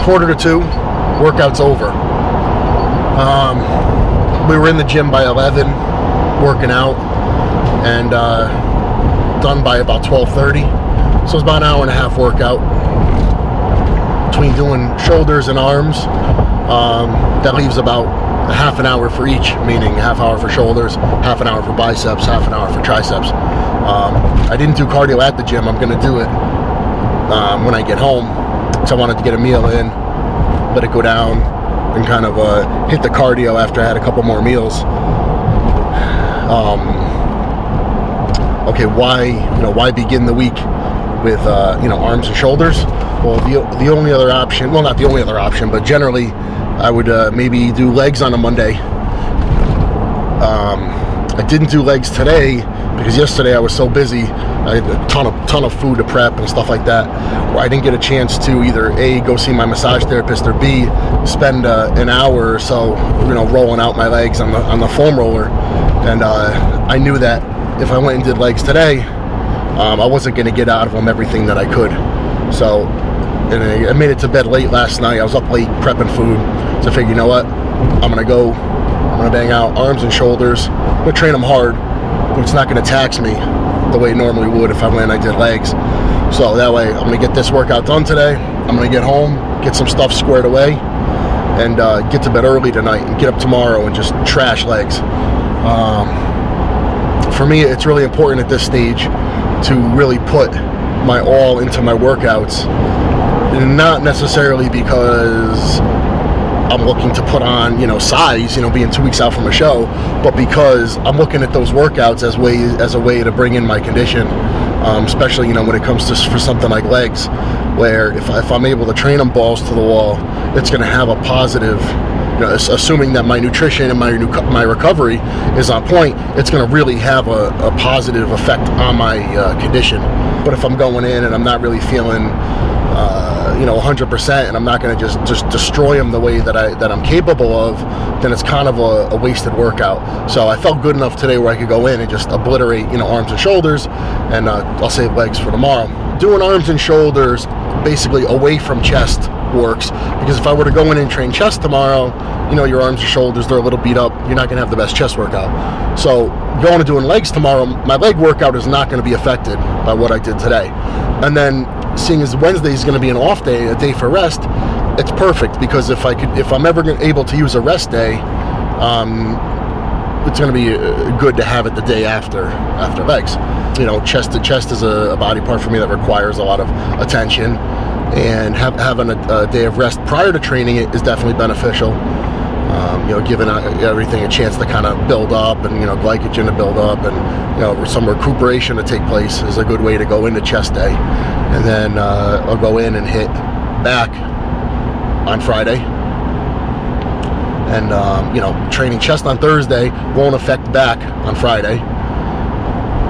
1:45, workout's over. We were in the gym by 11, working out, and done by about 12:30. So it's about an hour and a half workout between doing shoulders and arms. That leaves about a half an hour for each, meaning half hour for shoulders, half an hour for biceps, half an hour for triceps. I didn't do cardio at the gym. I'm going to do it when I get home. So I wanted to get a meal in, let it go down, and kind of hit the cardio after I had a couple more meals. Okay, why begin the week with arms and shoulders? Well, the only other option, well, not the only other option, but generally I would maybe do legs on a Monday. I didn't do legs today because yesterday I was so busy. I had a ton of food to prep and stuff like that, where I didn't get a chance to either A, go see my massage therapist, or B, spend an hour or so rolling out my legs on the foam roller. And I knew that if I went and did legs today, I wasn't going to get out of them everything that I could. So, and I made it to bed late last night. I was up late prepping food. So I figured, you know what? I'm going to bang out arms and shoulders. I'm going to train them hard, but it's not going to tax me the way it normally would if I went and I did legs. So that way, I'm going to get this workout done today. I'm going to get home, get some stuff squared away, and get to bed early tonight and get up tomorrow and just trash legs. For me, it's really important at this stage to really put my all into my workouts, not necessarily because I'm looking to put on, size, being 2 weeks out from a show, but because I'm looking at those workouts as a way to bring in my condition, especially, when it comes to for something like legs, where if I'm able to train them balls to the wall, it's going to have a positive, assuming that my nutrition and my recovery is on point, it's going to really have a positive effect on my condition. But if I'm going in and I'm not really feeling 100%, and I'm not going to just destroy them the way that I'm capable of, then it's kind of a wasted workout. So I felt good enough today where I could go in and just obliterate arms and shoulders, and I'll save legs for tomorrow. Doing arms and shoulders basically away from chest works, because if I were to go in and train chest tomorrow, your arms and shoulders, they're a little beat up, you're not going to have the best chest workout. So going and doing legs tomorrow, my leg workout is not going to be affected by what I did today. And then seeing as Wednesday is going to be an off day, a day for rest, it's perfect, because if I'm ever able to use a rest day, it's going to be good to have it the day after legs. Chest to chest is a body part for me that requires a lot of attention, and having a day of rest prior to training it is definitely beneficial. Giving everything a chance to kind of build up, and glycogen to build up, and some recuperation to take place is a good way to go into chest day. And then I'll go in and hit back on Friday, and training chest on Thursday won't affect back on Friday.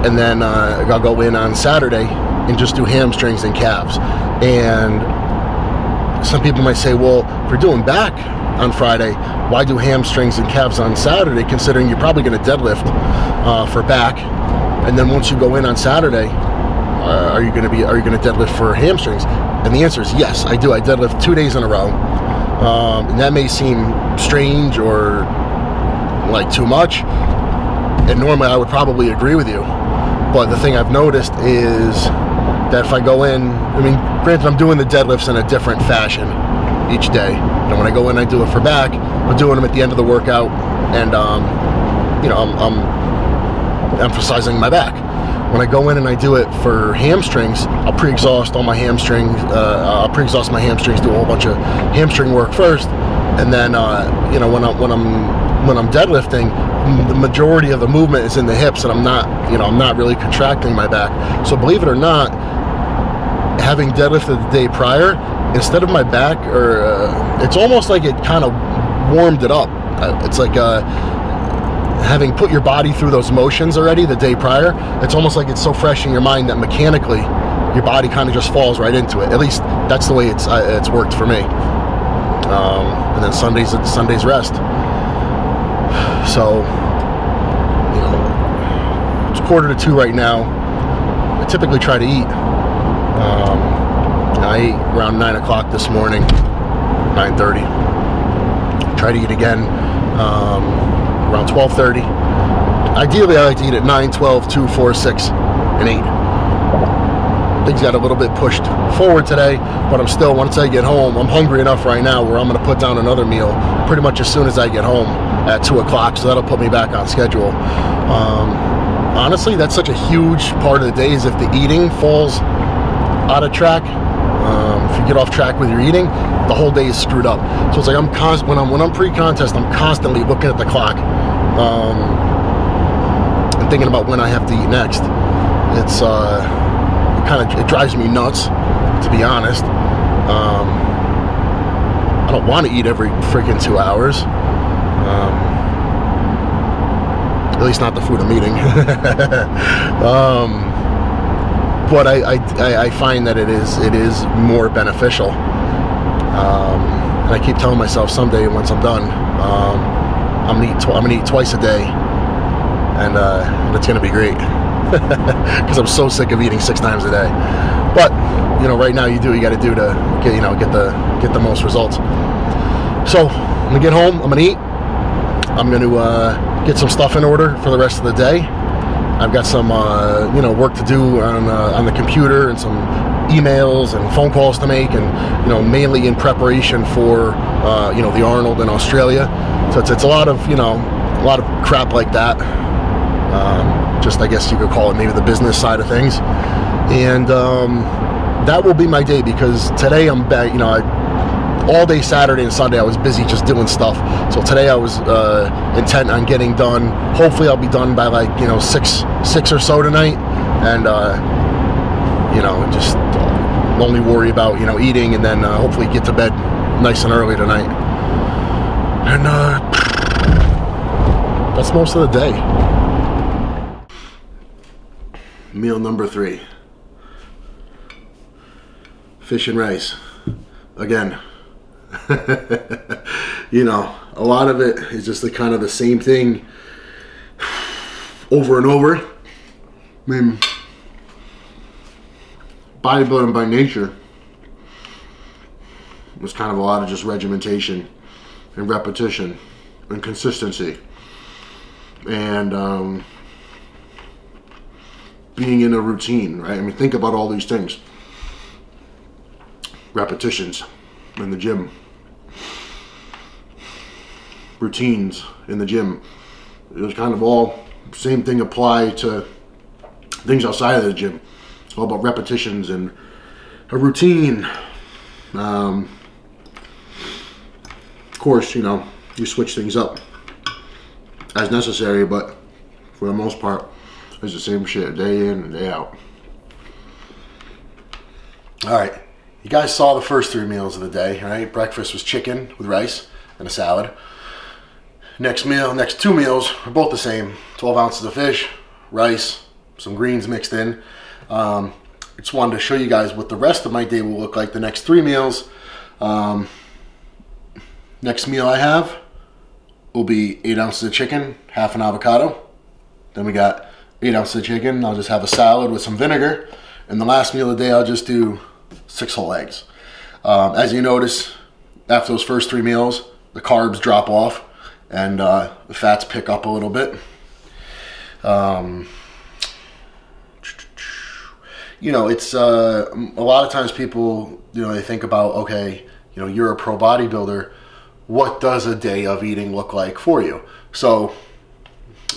And then I'll go in on Saturday and just do hamstrings and calves. And some people might say, well, if we're doing back on Friday, why do hamstrings and calves on Saturday, considering you're probably going to deadlift for back? And then once you go in on Saturday, are you going to deadlift for hamstrings? And the answer is yes, I do. I deadlift 2 days in a row. And that may seem strange or like too much, and normally I would probably agree with you. But the thing I've noticed is that if I go in, granted, I'm doing the deadlifts in a different fashion each day. And when I go in, I do it for back. I'm doing them at the end of the workout, and I'm emphasizing my back. When I go in and I do it for hamstrings, I'll pre-exhaust all my hamstrings. I'll pre-exhaust my hamstrings, do a whole bunch of hamstring work first, and then when I'm deadlifting, the majority of the movement is in the hips, and I'm not really contracting my back. So believe it or not, having deadlifted the day prior, instead of my back, it's almost like it kind of warmed it up. It's like having put your body through those motions already the day prior, it's almost like it's so fresh in your mind that mechanically your body kind of just falls right into it. At least that's the way it's worked for me. And then Sunday's rest. So, it's 1:45 right now. I typically try to eat. I ate around 9 o'clock this morning. 9:30. Try to eat again around 12:30. Ideally, I like to eat at 9, 12, 2, 4, 6, and 8. Things got a little bit pushed forward today, but I'm still, once I get home, I'm hungry enough right now where I'm going to put down another meal pretty much as soon as I get home at 2 o'clock, so that'll put me back on schedule. Honestly, that's such a huge part of the day, is if the eating falls out of track. If you get off track with your eating, the whole day is screwed up. So it's like when I'm pre-contest, I'm constantly looking at the clock and thinking about when I have to eat next. It's it drives me nuts, to be honest. I don't want to eat every freaking 2 hours. At least not the food I'm eating. But I find that it is more beneficial. And I keep telling myself someday, once I'm done, I'm gonna eat twice a day, and it's gonna be great. Because I'm so sick of eating 6 times a day. But right now you got to do to get the most results. So I'm gonna get home. I'm gonna eat. I'm gonna get some stuff in order for the rest of the day. I've got some work to do on the computer, and some emails and phone calls to make, and mainly in preparation for the Arnold in Australia. So it's a lot of crap like that. Just, I guess you could call it maybe the business side of things. And that will be my day, because today I'm back. All day Saturday and Sunday I was busy just doing stuff. So today I was intent on getting done. Hopefully I'll be done by 6 or so tonight, and just only worry about eating, and then hopefully get to bed nice and early tonight. And that's most of the day. Meal number 3. Fish and rice. Again. A lot of it is just kind of the same thing over and over. I mean, bodybuilding by nature was kind of a lot of just regimentation and repetition and consistency, and being in a routine, right? I mean, think about all these things. Repetitions in the gym, routines in the gym. It was kind of all same thing apply to things outside of the gym. It's all about repetitions and a routine. Of course, you switch things up as necessary, but for the most part, it's the same shit day in and day out. All right. You guys saw the first 3 meals of the day, right? Breakfast was chicken with rice and a salad. Next 2 meals are both the same. 12 ounces of fish, rice, some greens mixed in. I just wanted to show you guys what the rest of my day will look like. The next 3 meals. Next meal I have will be 8 ounces of chicken, half an avocado. Then we got 8 ounces of chicken. I'll just have a salad with some vinegar. And the last meal of the day, I'll just do 6 whole eggs. As you notice, after those first 3 meals, the carbs drop off and the fats pick up a little bit. It's a lot of times people, they think about, okay, you're a pro bodybuilder. What does a day of eating look like for you? So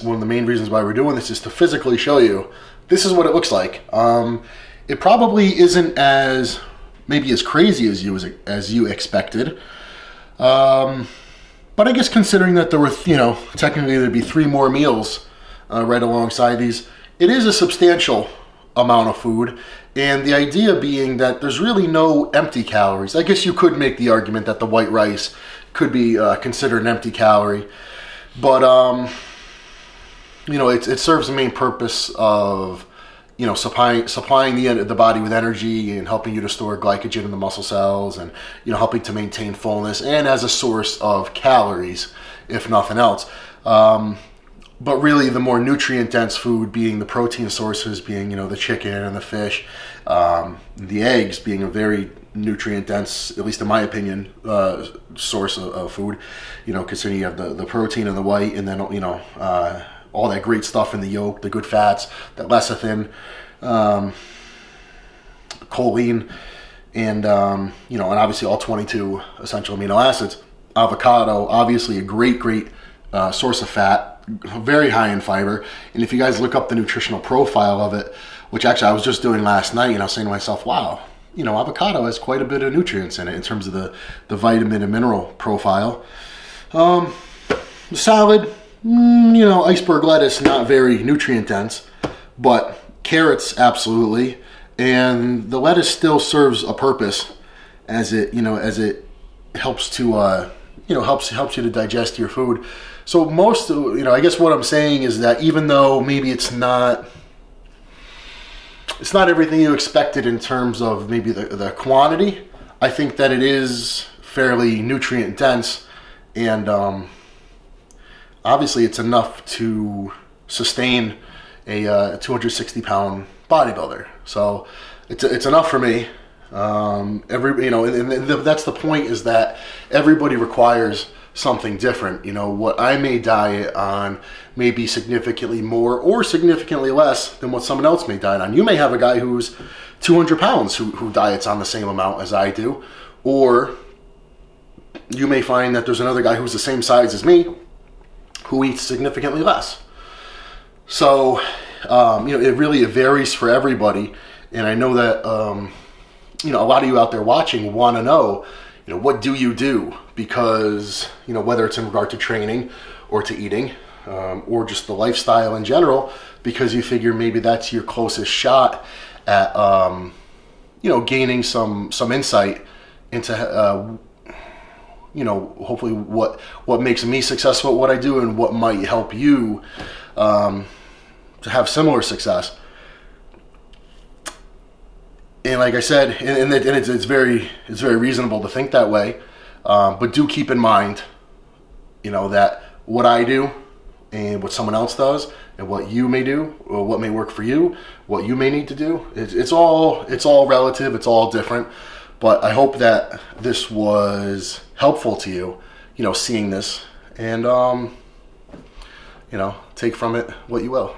one of the main reasons why we're doing this is to physically show you this is what it looks like. It probably isn't maybe as crazy as you expected. But I guess considering that there were, technically there'd be 3 more meals right alongside these, it is a substantial amount of food. And the idea being that there's really no empty calories. I guess you could make the argument that the white rice could be considered an empty calorie. But, it serves the main purpose of supplying the body with energy and helping you to store glycogen in the muscle cells, and helping to maintain fullness, and as a source of calories, if nothing else. But really, the more nutrient-dense food being the protein sources, being the chicken and the fish, the eggs being a very nutrient dense, at least in my opinion, source of food. You know, considering you have the protein in the white, and then, you know, all that great stuff in the yolk, the good fats, that lecithin, choline, and you know, and obviously all 22 essential amino acids. Avocado, obviously a great source of fat, very high in fiber. And if you guys look up the nutritional profile of it, which actually I was just doing last night, and I was saying to myself, wow, you know, avocado has quite a bit of nutrients in it in terms of the vitamin and mineral profile. Salad, you know, iceberg lettuce, not very nutrient dense, but carrots, absolutely. And the lettuce still serves a purpose, as it, you know, as it helps to, you know, helps you to digest your food. So most, you know, I guess what I'm saying is that even though maybe it's not everything you expected in terms of maybe the quantity, I think that it is fairly nutrient dense, and obviously it's enough to sustain a 260-pound bodybuilder. So it's enough for me. You know, and that's the point, is that everybody requires something different. You know, what I may diet on may be significantly more or significantly less than what someone else may diet on. You may have a guy who's 200 pounds who diets on the same amount as I do, or you may find that there's another guy who's the same size as me who eats significantly less. So, you know, it varies for everybody. And I know that, you know, a lot of you out there watching want to know, you know, what do you do? Because, you know, whether it's in regard to training or to eating, or just the lifestyle in general, because you figure maybe that's your closest shot at, you know, gaining some insight into, you know, hopefully what makes me successful at what I do, and what might help you to have similar success. And like I said, and it's very reasonable to think that way, but do keep in mind, you know, that what I do and what someone else does, and what you may do, or what may work for you, what you may need to do, it's all relative, it's all different. But I hope that this was helpful to you, you know, seeing this, and you know, take from it what you will.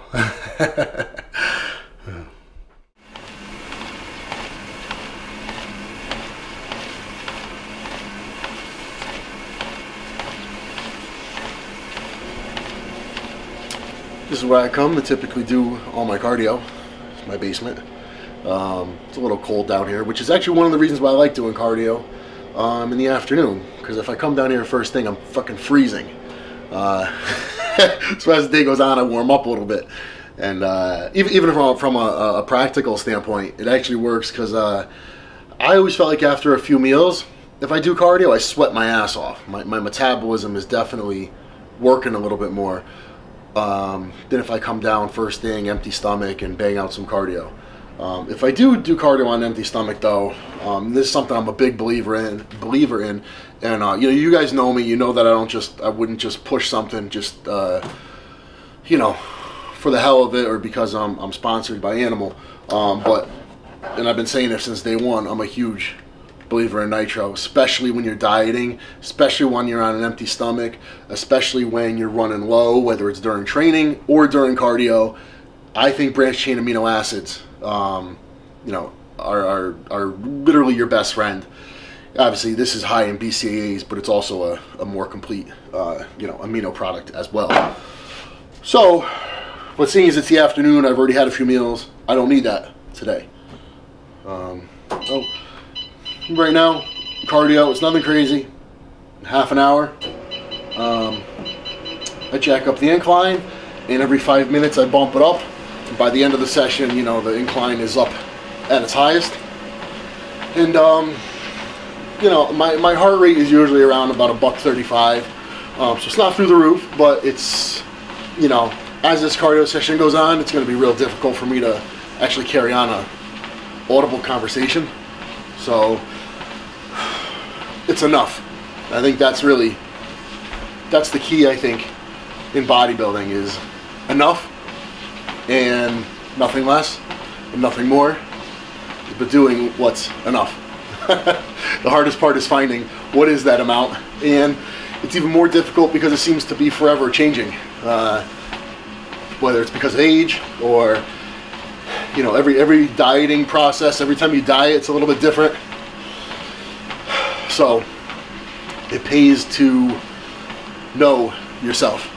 This is where I come to typically do all my cardio. It's my basement. It's a little cold down here, which is actually one of the reasons why I like doing cardio in the afternoon. Because if I come down here first thing, I'm fucking freezing. So as the day goes on, I warm up a little bit. And even from a practical standpoint, it actually works, because I always felt like after a few meals, if I do cardio, I sweat my ass off. My metabolism is definitely working a little bit more than if I come down first thing, empty stomach, and bang out some cardio. If I do cardio on an empty stomach, though, this is something I'm a big believer in, and you know, you guys know me, you know that I wouldn't just push something just you know, for the hell of it, or because I'm sponsored by Animal, and I've been saying it since day one, I'm a huge believer in nitro, especially when you're dieting, especially when you're on an empty stomach, especially when you're running low, whether it's during training or during cardio. I think branched chain amino acids, you know, are literally your best friend. Obviously, this is high in BCAAs, but it's also a more complete, you know, amino product as well. So, but seeing as it's the afternoon, I've already had a few meals. I don't need that today. So right now, cardio, it's nothing crazy. Half an hour. I jack up the incline, and every 5 minutes I bump it up. And by the end of the session, you know, the incline is up at its highest. And you know, my heart rate is usually around about a $135. So it's not through the roof, but it's, you know, as this cardio session goes on, it's going to be real difficult for me to actually carry on a audible conversation. So it's enough. I think that's the key, I think, in bodybuilding, is enough and nothing less and nothing more, but doing what's enough. The hardest part is finding what is that amount, and it's even more difficult because it seems to be forever changing. Whether it's because of age or, you know, every dieting process, every time you diet, it's a little bit different. So it pays to know yourself.